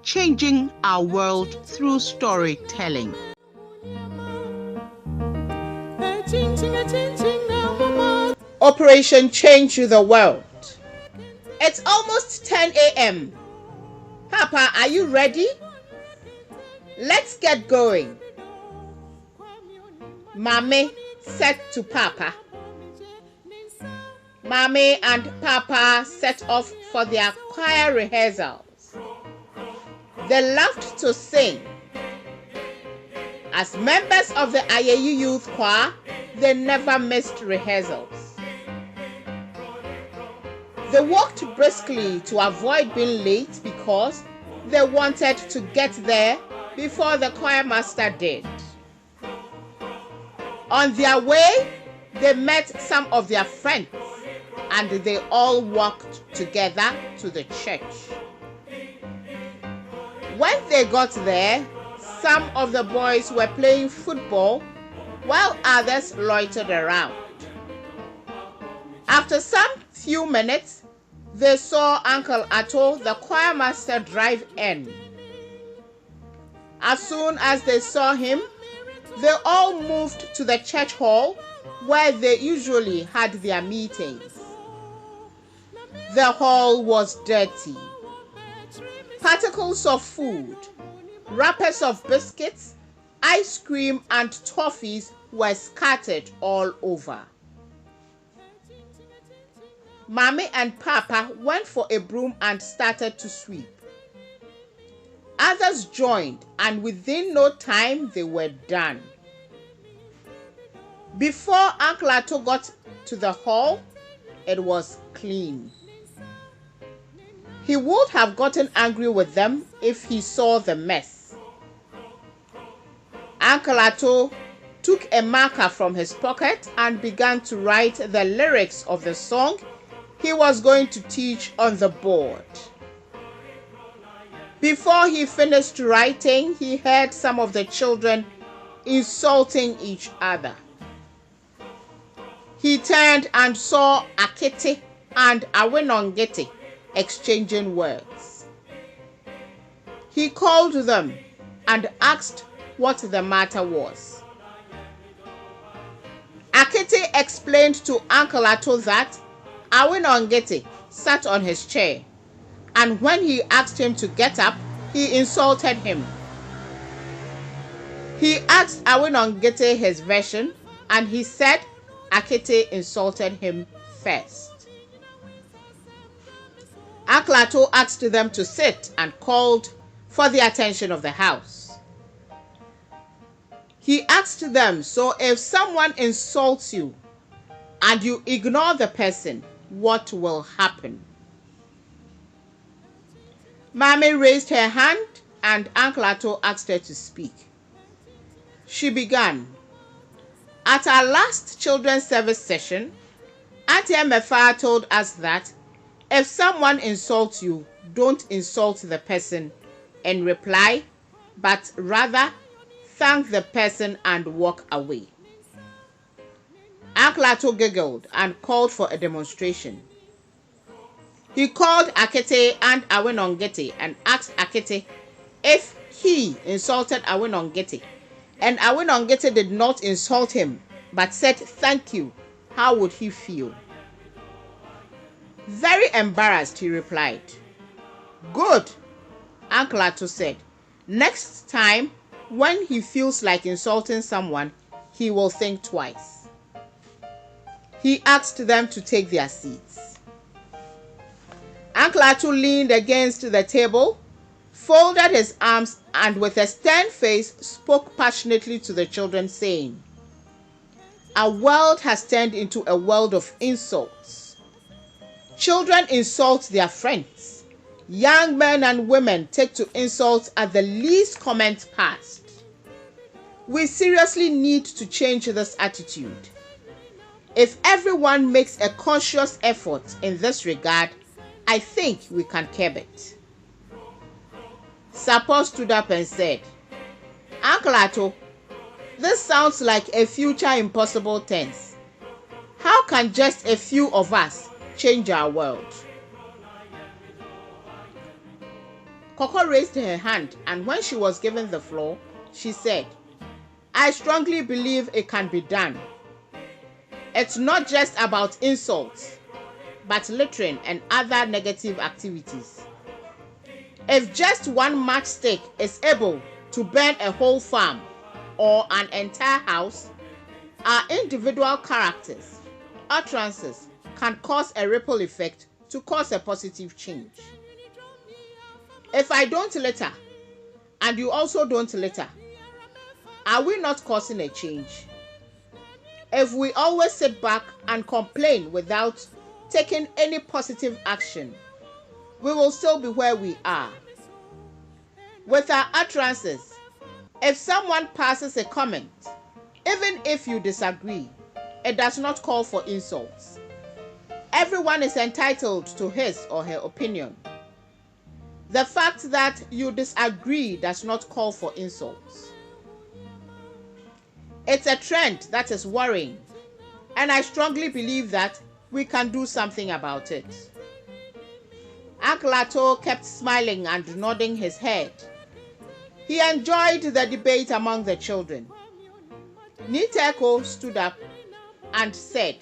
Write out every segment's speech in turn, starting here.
changing our world through storytelling. Operation Change the World. It's almost 10 a.m. Papa, are you ready? Let's get going. Maame said to Papa. Maame and Papa set off for their choir rehearsals. They loved to sing. As members of the Ayeyi Youth Choir, they never missed rehearsals. They walked briskly to avoid being late because they wanted to get there before the choir master did. On their way, they met some of their friends and they all walked together to the church. When they got there, some of the boys were playing football while others loitered around. After some few minutes, they saw Uncle Ato, the choir master, drive in. As soon as they saw him, they all moved to the church hall where they usually had their meetings. The hall was dirty. Particles of food, wrappers of biscuits, ice cream, and toffees were scattered all over. Maame and Papa went for a broom and started to sweep. Others joined, and within no time they were done. Before Uncle Ato got to the hall, it was clean. He would have gotten angry with them if he saw the mess. Uncle Ato took a marker from his pocket and began to write the lyrics of the song he was going to teach on the board. Before he finished writing, he heard some of the children insulting each other. He turned and saw Akiti and Awinongiti exchanging words. He called them and asked what the matter was. Akiti explained to Uncle Ato that Awinongiti sat on his chair, and when he asked him to get up, he insulted him. He asked Awinongiti his version, and he said Akiti insulted him first. Uncle Ato asked them to sit and called for the attention of the house. He asked them, so if someone insults you and you ignore the person, what will happen? Maame raised her hand and Uncle Ato asked her to speak. She began. At our last children's service session, Auntie Mefa told us that if someone insults you, don't insult the person in reply, but rather thank the person and walk away. Uncle Ato giggled and called for a demonstration. He called Akiti and Awinongiti and asked Akiti if he insulted Awinongiti, and Awinongiti did not insult him but said thank you, how would he feel? Very embarrassed, he replied. Good, Uncle Ato said. Next time, when he feels like insulting someone, he will think twice. He asked them to take their seats. Uncle Ato leaned against the table, folded his arms, and with a stern face spoke passionately to the children, saying, Our world has turned into a world of insults. Children insult their friends. Young men and women take to insults at the least comment passed. We seriously need to change this attitude. If everyone makes a conscious effort in this regard, I think we can curb it. Safoa stood up and said, Uncle Ato, this sounds like a future impossible tense. How can just a few of us change our world? Coco raised her hand, and when she was given the floor, she said, "I strongly believe it can be done. It's not just about insults, but littering and other negative activities. If just one matchstick is able to burn a whole farm or an entire house, our individual characters, utterances, can cause a ripple effect to cause a positive change. If I don't litter, and you also don't litter, are we not causing a change? If we always sit back and complain without taking any positive action, we will still be where we are. With our utterances, if someone passes a comment, even if you disagree, it does not call for insults. Everyone is entitled to his or her opinion. The fact that you disagree does not call for insults. It's a trend that is worrying, and I strongly believe that we can do something about it." Uncle Ato kept smiling and nodding his head. He enjoyed the debate among the children. Niteko stood up and said,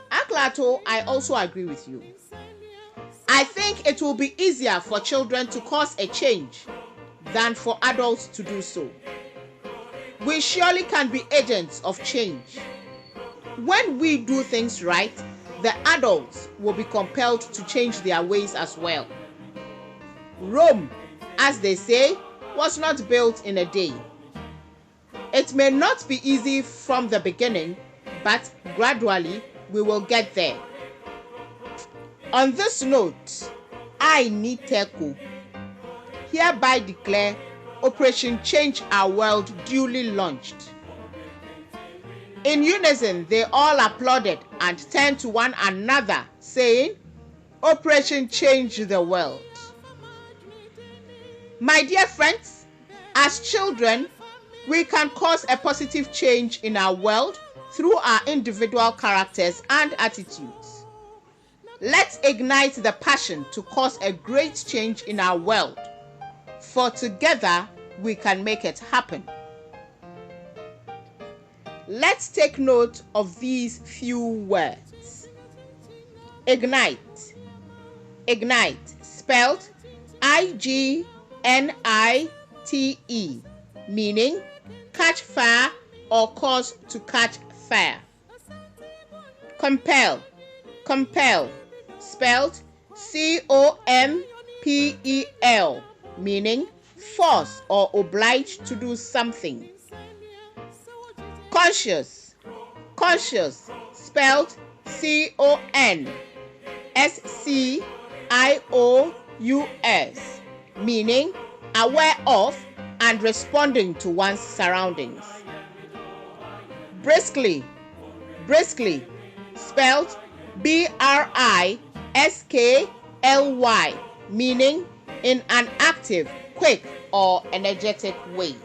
"Uncle Ato, I also agree with you. I think it will be easier for children to cause a change than for adults to do so. We surely can be agents of change. When we do things right, the adults will be compelled to change their ways as well. Rome, as they say, was not built in a day. It may not be easy from the beginning, but gradually we will get there." On this note, I, Niteko, hereby declare Operation Change Our World duly launched. In unison, they all applauded and turned to one another, saying, "Operation Change the World." My dear friends, as children, we can cause a positive change in our world through our individual characters and attitudes. Let's ignite the passion to cause a great change in our world, for together we can make it happen. Let's take note of these few words. Ignite. Ignite, spelled IGNITE, meaning catch fire or cause to catch fire. Compel. Compel, spelled COMPEL, meaning force or oblige to do something. Conscious. Conscious, spelled CONSCIOUS, meaning aware of and responding to one's surroundings. Briskly. Briskly, spelled BRISKLY, meaning in an active, quick, or energetic way.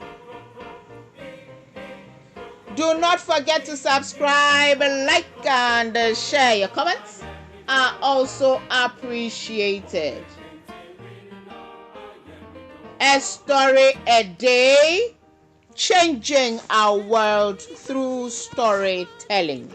Do not forget to subscribe, like, and share. Your comments are also appreciated. A story a day, changing our world through storytelling.